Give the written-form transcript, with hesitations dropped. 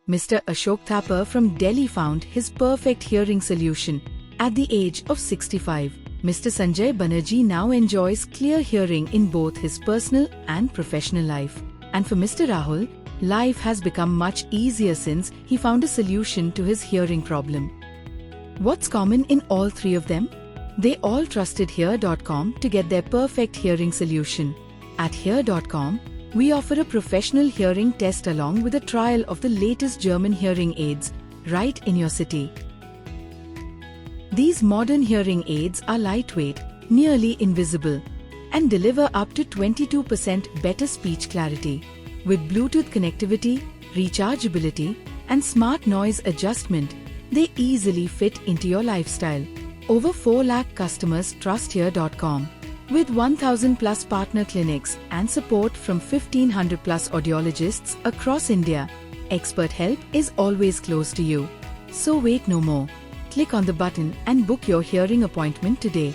Mr. Ashok Thapar from Delhi found his perfect hearing solution at the age of 65. Mr. Sanjay Banerjee now enjoys clear hearing in both his personal and professional life. And for Mr. Rahul, life has become much easier since he found a solution to his hearing problem. What's common in all three of them? They all trusted Hear.com to get their perfect hearing solution. At Hear.com, we offer a professional hearing test along with a trial of the latest German hearing aids right in your city. These modern hearing aids are lightweight, nearly invisible, and deliver up to 22% better speech clarity. With Bluetooth connectivity, rechargeability, and smart noise adjustment, they easily fit into your lifestyle. Over 4 lakh customers trust Hear.com. With 1,000 plus partner clinics and support from 1,500 plus audiologists across India, expert help is always close to you. So wait no more. Click on the button and book your hearing appointment today.